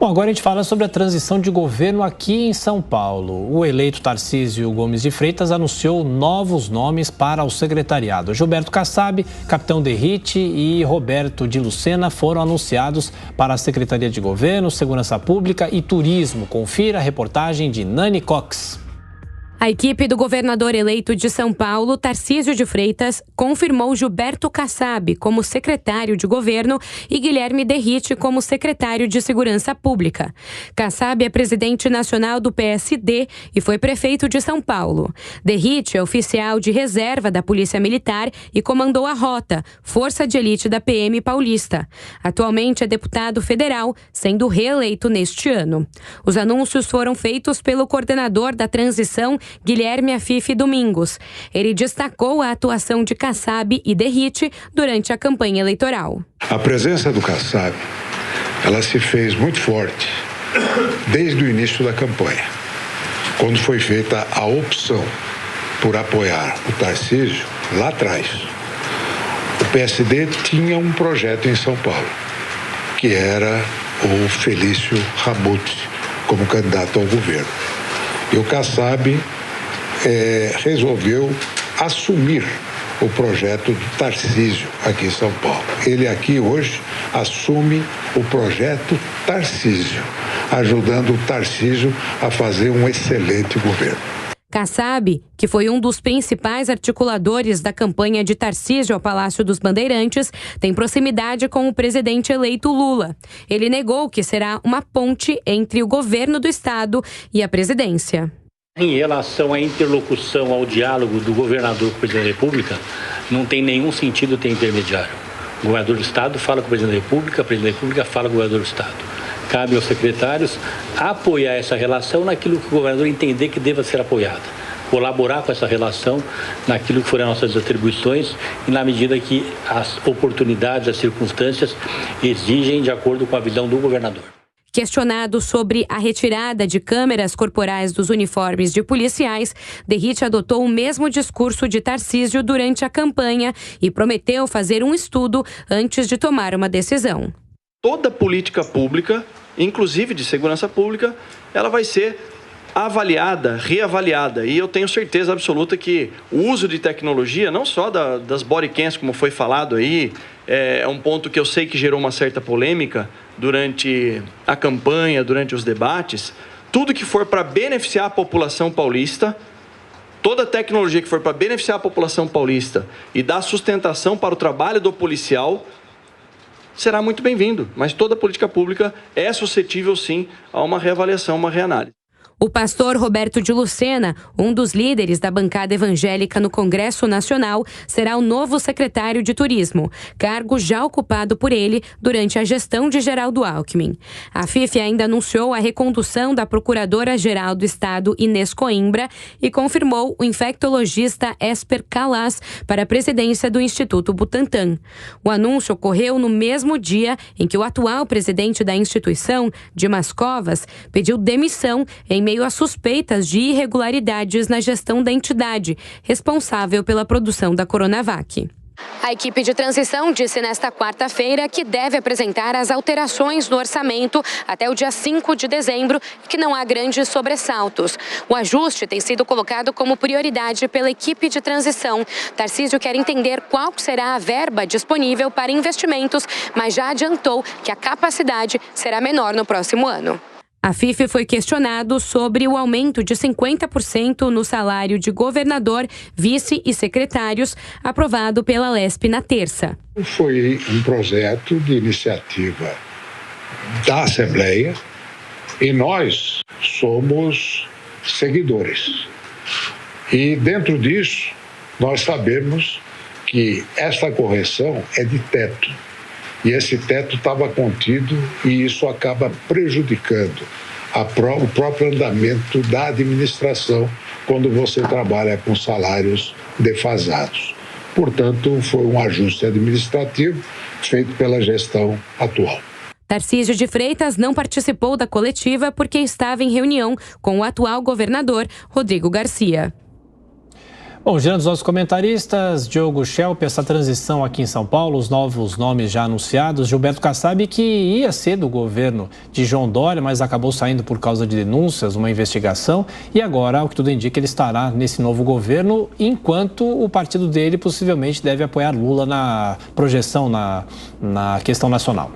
Bom, agora a gente fala sobre a transição de governo aqui em São Paulo. O eleito Tarcísio Gomes de Freitas anunciou novos nomes para o secretariado. Gilberto Kassab, Capitão Derrite e Roberto de Lucena foram anunciados para a Secretaria de Governo, Segurança Pública e Turismo. Confira a reportagem de Nani Cox. A equipe do governador eleito de São Paulo, Tarcísio de Freitas, confirmou Gilberto Kassab como secretário de governo e Guilherme Derrite como secretário de Segurança Pública. Kassab é presidente nacional do PSD e foi prefeito de São Paulo. Derrite é oficial de reserva da Polícia Militar e comandou a Rota, força de elite da PM paulista. Atualmente é deputado federal, sendo reeleito neste ano. Os anúncios foram feitos pelo coordenador da transição, Guilherme Afife Domingos. Ele destacou a atuação de Kassab e Derrite durante a campanha eleitoral. A presença do Kassab, ela se fez muito forte desde o início da campanha, quando foi feita a opção por apoiar o Tarcísio lá atrás. O PSD tinha um projeto em São Paulo, que era o Felício Ramute como candidato ao governo. E o Kassab resolveu assumir o projeto do Tarcísio aqui em São Paulo. Ele aqui hoje assume o projeto Tarcísio, ajudando o Tarcísio a fazer um excelente governo. Kassab, que foi um dos principais articuladores da campanha de Tarcísio ao Palácio dos Bandeirantes, tem proximidade com o presidente eleito Lula. Ele negou que será uma ponte entre o governo do estado e a presidência. Em relação à interlocução, ao diálogo do governador com o presidente da República, não tem nenhum sentido ter intermediário. O governador do estado fala com o presidente da República, a presidente da República fala com o governador do estado. Cabe aos secretários apoiar essa relação naquilo que o governador entender que deva ser apoiado. Colaborar com essa relação naquilo que forem as nossas atribuições e na medida que as oportunidades, as circunstâncias exigem de acordo com a visão do governador. Questionado sobre a retirada de câmeras corporais dos uniformes de policiais, Derrite adotou o mesmo discurso de Tarcísio durante a campanha e prometeu fazer um estudo antes de tomar uma decisão. Toda política pública, inclusive de segurança pública, ela vai ser avaliada, reavaliada. E eu tenho certeza absoluta que o uso de tecnologia, não só das bodycams, como foi falado aí, é um ponto que eu sei que gerou uma certa polêmica durante a campanha, durante os debates. Tudo que for para beneficiar a população paulista, toda tecnologia que for para beneficiar a população paulista e dar sustentação para o trabalho do policial, será muito bem-vindo. Mas toda política pública é suscetível, sim, a uma reavaliação, uma reanálise. O pastor Roberto de Lucena, um dos líderes da bancada evangélica no Congresso Nacional, será o novo secretário de Turismo, cargo já ocupado por ele durante a gestão de Geraldo Alckmin. A Afife ainda anunciou a recondução da Procuradora-Geral do Estado, Inês Coimbra, e confirmou o infectologista Esper Calas para a presidência do Instituto Butantan. O anúncio ocorreu no mesmo dia em que o atual presidente da instituição, Dimas Covas, pediu demissão em meio a suspeitas de irregularidades na gestão da entidade, responsável pela produção da Coronavac. A equipe de transição disse nesta quarta-feira que deve apresentar as alterações no orçamento até o dia 5 de dezembro e que não há grandes sobressaltos. O ajuste tem sido colocado como prioridade pela equipe de transição. Tarcísio quer entender qual será a verba disponível para investimentos, mas já adiantou que a capacidade será menor no próximo ano. A Afife foi questionado sobre o aumento de 50% no salário de governador, vice e secretários, aprovado pela Lesp na terça. Foi um projeto de iniciativa da Assembleia e nós somos seguidores. E dentro disso, nós sabemos que esta correção é de teto. E esse teto estava contido e isso acaba prejudicando o próprio andamento da administração quando você trabalha com salários defasados. Portanto, foi um ajuste administrativo feito pela gestão atual. Tarcísio de Freitas não participou da coletiva porque estava em reunião com o atual governador, Rodrigo Garcia. Bom, girando os nossos comentaristas, Diogo Schelp, essa transição aqui em São Paulo, os novos nomes já anunciados, Gilberto Kassab, que ia ser do governo de João Dória, mas acabou saindo por causa de denúncias, uma investigação, e agora, o que tudo indica, ele estará nesse novo governo, enquanto o partido dele possivelmente deve apoiar Lula na projeção, na questão nacional.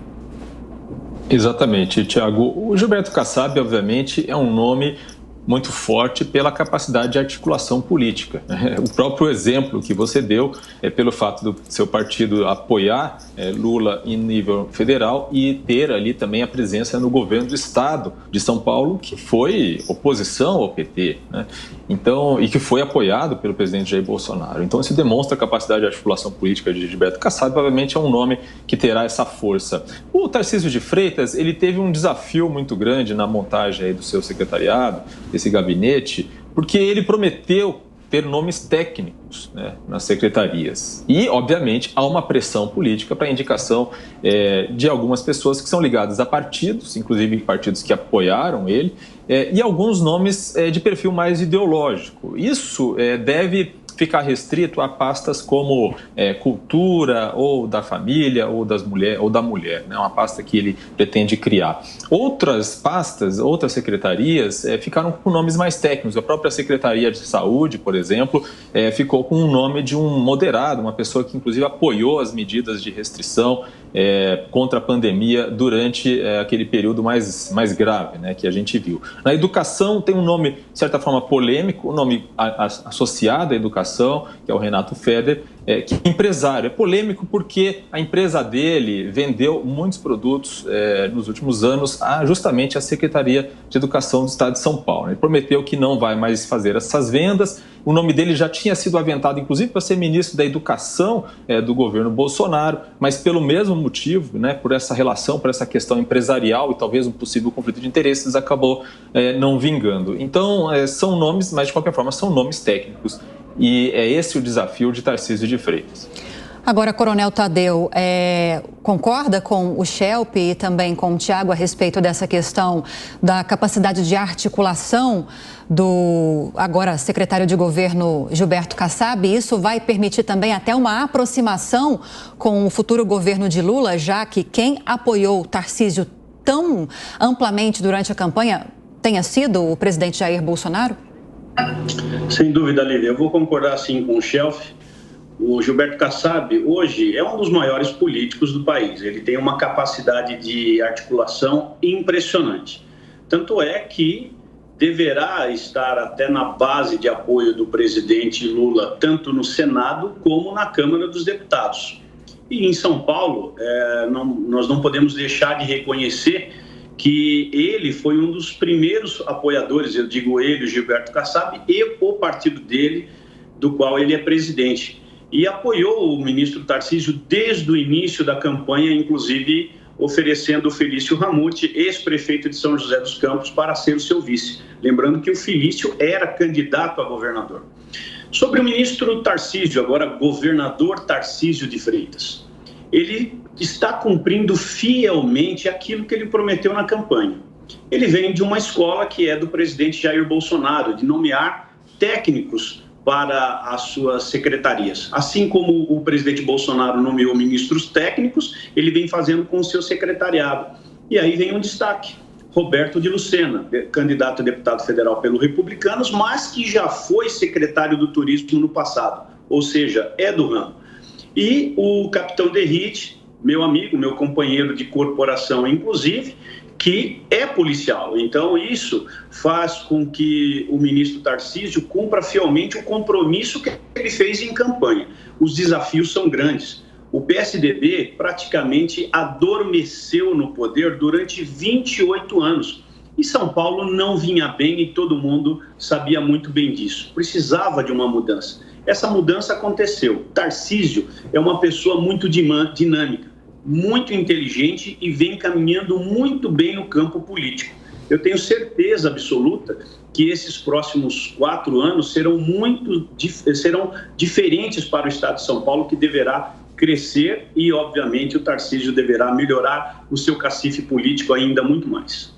Exatamente, Tiago. O Gilberto Kassab, obviamente, é um nome muito forte pela capacidade de articulação política. O próprio exemplo que você deu é pelo fato do seu partido apoiar Lula em nível federal e ter ali também a presença no governo do estado de São Paulo, que foi oposição ao PT, né? Então, e que foi apoiado pelo presidente Jair Bolsonaro. Então, isso demonstra a capacidade de articulação política de Gilberto Kassab, obviamente é um nome que terá essa força. O Tarcísio de Freitas, ele teve um desafio muito grande na montagem aí do seu secretariado, esse gabinete, porque ele prometeu ter nomes técnicos, né, nas secretarias. E, obviamente, há uma pressão política para a indicação de algumas pessoas que são ligadas a partidos, inclusive partidos que apoiaram ele, e alguns nomes de perfil mais ideológico. Isso deve ficar restrito a pastas como cultura, ou da família, ou da mulher, né? Uma pasta que ele pretende criar. Outras pastas, outras secretarias ficaram com nomes mais técnicos. A própria Secretaria de Saúde, por exemplo, ficou com o nome de um moderado, uma pessoa que inclusive apoiou as medidas de restrição contra a pandemia durante aquele período mais grave, né, que a gente viu. Na educação tem um nome, de certa forma, polêmico, um nome associado à educação, que é o Renato Feder, que é empresário. É polêmico porque a empresa dele vendeu muitos produtos nos últimos anos justamente à Secretaria de Educação do Estado de São Paulo. Ele prometeu que não vai mais fazer essas vendas. O nome dele já tinha sido aventado, inclusive, para ser ministro da Educação do governo Bolsonaro, mas pelo mesmo motivo, né, por essa relação, por essa questão empresarial e talvez um possível conflito de interesses, acabou não vingando. Então, são nomes, mas de qualquer forma, são nomes técnicos. E é esse o desafio de Tarcísio de Freitas. Agora, Coronel Tadeu, concorda com o Schelp e também com o Tiago a respeito dessa questão da capacidade de articulação do agora secretário de governo Gilberto Kassab? Isso vai permitir também até uma aproximação com o futuro governo de Lula, já que quem apoiou o Tarcísio tão amplamente durante a campanha tenha sido o presidente Jair Bolsonaro? Sem dúvida, Lívia. Eu vou concordar sim com o Schelp. O Gilberto Kassab hoje é um dos maiores políticos do país. Ele tem uma capacidade de articulação impressionante. Tanto é que deverá estar até na base de apoio do presidente Lula, tanto no Senado como na Câmara dos Deputados. E em São Paulo, nós não podemos deixar de reconhecer que ele foi um dos primeiros apoiadores, eu digo ele, o Gilberto Kassab, e o partido dele, do qual ele é presidente. E apoiou o ministro Tarcísio desde o início da campanha, inclusive oferecendo o Felício Ramute, ex-prefeito de São José dos Campos, para ser o seu vice. Lembrando que o Felício era candidato a governador. Sobre o ministro Tarcísio, agora governador Tarcísio de Freitas, ele está cumprindo fielmente aquilo que ele prometeu na campanha. Ele vem de uma escola que é do presidente Jair Bolsonaro, de nomear técnicos para as suas secretarias. Assim como o presidente Bolsonaro nomeou ministros técnicos, ele vem fazendo com o seu secretariado. E aí vem um destaque. Roberto de Lucena, candidato a deputado federal pelo Republicanos, mas que já foi secretário do Turismo no passado, ou seja, é do ramo. E o capitão Derrite, meu amigo, meu companheiro de corporação, inclusive, que é policial. Então, isso faz com que o ministro Tarcísio cumpra fielmente o compromisso que ele fez em campanha. Os desafios são grandes. O PSDB praticamente adormeceu no poder durante 28 anos. E São Paulo não vinha bem e todo mundo sabia muito bem disso. Precisava de uma mudança. Essa mudança aconteceu. Tarcísio é uma pessoa muito dinâmica, muito inteligente e vem caminhando muito bem no campo político. Eu tenho certeza absoluta que esses próximos 4 anos serão diferentes para o Estado de São Paulo, que deverá crescer e, obviamente, o Tarcísio deverá melhorar o seu cacife político ainda muito mais.